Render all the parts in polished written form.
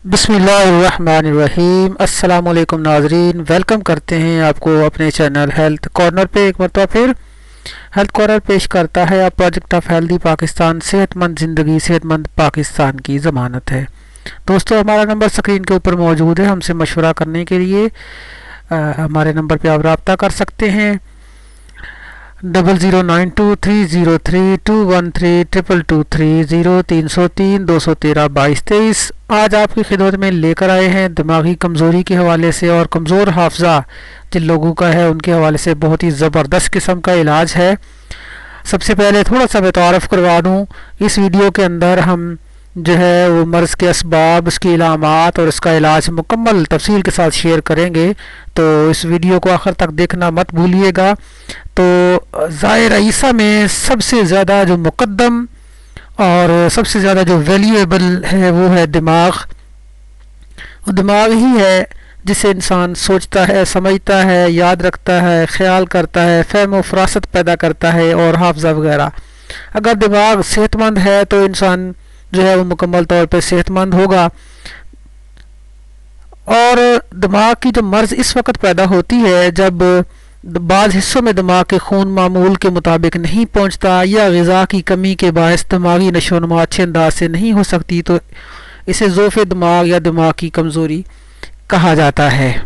बिस्मिल्लाहिर्रहमानिर्रहीम। अस्सलाम वालेकुम नाजरीन, वेलकम करते हैं आपको अपने चैनल हेल्थ कॉर्नर पे। एक मरतबा फिर हेल्थ कॉर्नर पेश करता है आप प्रोजेक्ट ऑफ हेल्दी पाकिस्तान, सेहतमंद ज़िंदगी सेहतमंद पाकिस्तान की ज़मानत है। दोस्तों, हमारा नंबर स्क्रीन के ऊपर मौजूद है। हमसे मशवरा करने के लिए हमारे नंबर पे आप रब्ता कर सकते हैं 00923032232230 आज आपकी खिदमत में लेकर आए हैं दिमागी कमज़ोरी के हवाले से और कमज़ोर हाफजा जिन लोगों का है उनके हवाले से बहुत ही ज़बरदस्त किस्म का इलाज है। सबसे पहले थोड़ा सा मैं तारुफ़ करवा दूँ। इस वीडियो के अंदर हम जो है वो मर्ज़ के असबाब, उसकी इलामात और उसका इलाज मुकम्मल तफसील के साथ शेयर करेंगे, तो इस वीडियो को आखिर तक देखना मत भूलिएगा। तो ज़ाहिर ईसा में सबसे ज़्यादा जो मुक़द्दम और सबसे ज़्यादा जो वैल्यूएबल है वो है दिमाग। वो दिमाग ही है जिससे इंसान सोचता है, समझता है, याद रखता है, ख्याल करता है, फ़हम व फ़रासत पैदा करता है और हाफ़ज़ा वगैरह। अगर दिमाग सेहतमंद है तो इंसान जो है वो मुकम्मल तौर पर सेहतमंद होगा। और दिमाग की जो मर्ज़ इस वक्त पैदा होती है जब बाज़ हिस्सों में दिमाग के खून मामूल के मुताबिक नहीं पहुंचता या ग़िज़ा की कमी के बायस दिमागी नशोनुमा अच्छे अंदाज से नहीं हो सकती, तो इसे ज़ोफ़े दिमाग या दिमाग की कमज़ोरी कहा जाता है।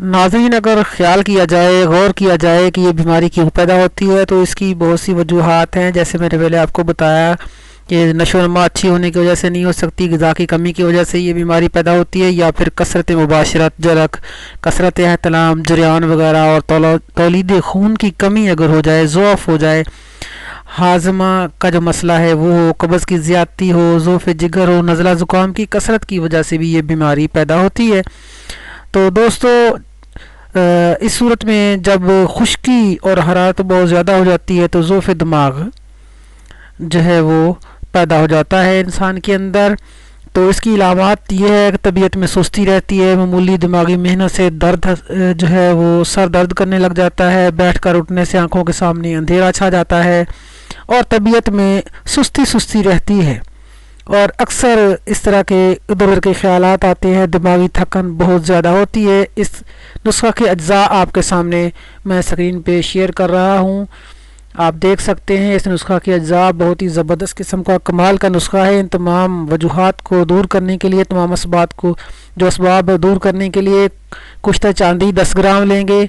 नाज़रीन, अगर ख्याल किया जाए, गौर किया जाए कि ये बीमारी क्यों पैदा होती है, तो इसकी बहुत सी वजूहात हैं। जैसे मैंने पहले आपको बताया कि नशोनुमा अच्छी होने की वजह से नहीं हो सकती, ग़िज़ा की कमी की वजह से ये बीमारी पैदा होती है, या फिर कसरत मुबाशरत, जरक, कसरत एहतलाम, जरियान वगैरह और तौलीद खून की कमी अगर हो जाए, ज़ौफ़ हो जाए, हाजमा का जो मसला है वो हो, कब्ज़ की ज़्यादती हो, ज़ोफ़ जिगर हो, नज़ला ज़ुकाम की कसरत की वजह से भी ये बीमारी पैदा होती है। तो दोस्तों, इस सूरत में जब खुश्की और हरारत बहुत ज़्यादा हो जाती है तो ज़ोफ़ दिमाग जो है वो पैदा हो जाता है इंसान के अंदर। तो इसकी इलामात ये है कि तबीयत में सुस्ती रहती है, मामूली दिमागी मेहनत से दर्द जो है वो सर दर्द करने लग जाता है, बैठकर उठने से आंखों के सामने अंधेरा छा जाता है और तबीयत में सुस्ती सुस्ती रहती है और अक्सर इस तरह के इधर उधर के ख्यालात आते हैं, दिमागी थकन बहुत ज़्यादा होती है। इस नुस्खा के अज्जा आपके सामने मैं स्क्रीन पे शेयर कर रहा हूँ, आप देख सकते हैं। इस नुस्खा के अज्जा बहुत ही ज़बरदस्त किस्म का कमाल का नुस्खा है। इन तमाम वजूहात को दूर करने के लिए, तमाम असबाब दूर करने के लिए कुश्ता चांदी 10 ग्राम लेंगे,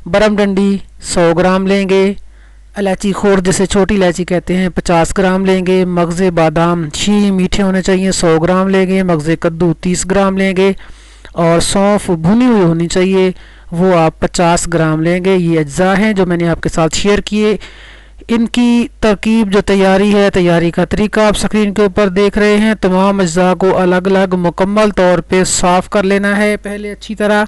बरम डंडी 100 ग्राम लेंगे, इलायची खोर जिसे छोटी इलायची कहते हैं 50 ग्राम लेंगे, मगज़े बादाम शी मीठे होने चाहिए 100 ग्राम लेंगे, मगज़े कद्दू 30 ग्राम लेंगे और सौंफ भुनी हुई होनी चाहिए वो आप 50 ग्राम लेंगे। ये अज्जा हैं जो मैंने आपके साथ शेयर किए। इनकी तरकीब जो तैयारी है, तैयारी का तरीका आप स्क्रीन के ऊपर देख रहे हैं। तमाम अज्जा को अलग अलग मुकम्मल तौर पे साफ़ कर लेना है। पहले अच्छी तरह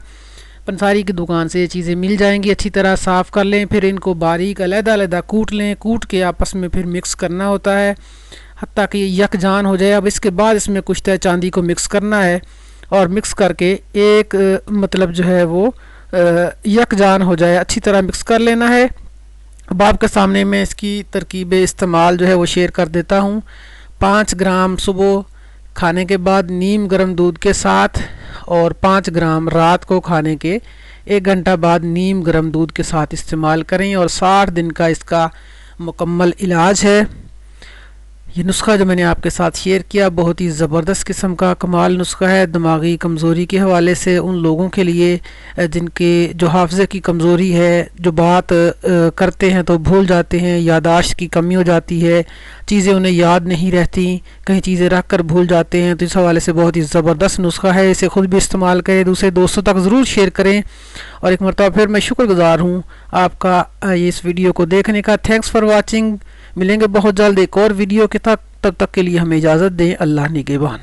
पंसारी की दुकान से ये चीज़ें मिल जाएंगी, अच्छी तरह साफ़ कर लें। फिर इनको बारीक अलग-अलग कूट लें, कूट के आपस में फिर मिक्स करना होता है हत्ता कि यकजान हो जाए। अब इसके बाद इसमें कुश्ता चांदी को मिक्स करना है और मिक्स करके एक मतलब जो है वो यकजान हो जाए, अच्छी तरह मिक्स कर लेना है। अब आपके सामने मैं इसकी तरकीब इस्तेमाल जो है वो शेयर कर देता हूँ। 5 ग्राम सुबह खाने के बाद नीम गर्म दूध के साथ और 5 ग्राम रात को खाने के 1 घंटा बाद नीम गर्म दूध के साथ इस्तेमाल करें और 60 दिन का इसका मुकम्मल इलाज है। ये नुस्खा जो मैंने आपके साथ शेयर किया बहुत ही ज़बरदस्त किस्म का कमाल नुस्खा है दिमागी कमज़ोरी के हवाले से। उन लोगों के लिए जिनके जो हाफ़ज़े की कमज़ोरी है, जो बात करते हैं तो भूल जाते हैं, यादाश्त की कमी हो जाती है, चीज़ें उन्हें याद नहीं रहती, कहीं चीज़ें रख कर भूल जाते हैं, तो इस हवाले से बहुत ही ज़बरदस्त नुस्खा है। इसे ख़ुद भी इस्तेमाल करें, दूसरे दोस्तों तक ज़रूर शेयर करें। और एक मरतबा फिर मैं शुक्रगुज़ार हूँ आपका इस वीडियो को देखने का। Thanks for watching. मिलेंगे बहुत जल्द एक और वीडियो के तब तक के लिए हमें इजाज़त दें। अल्लाह निगहबान।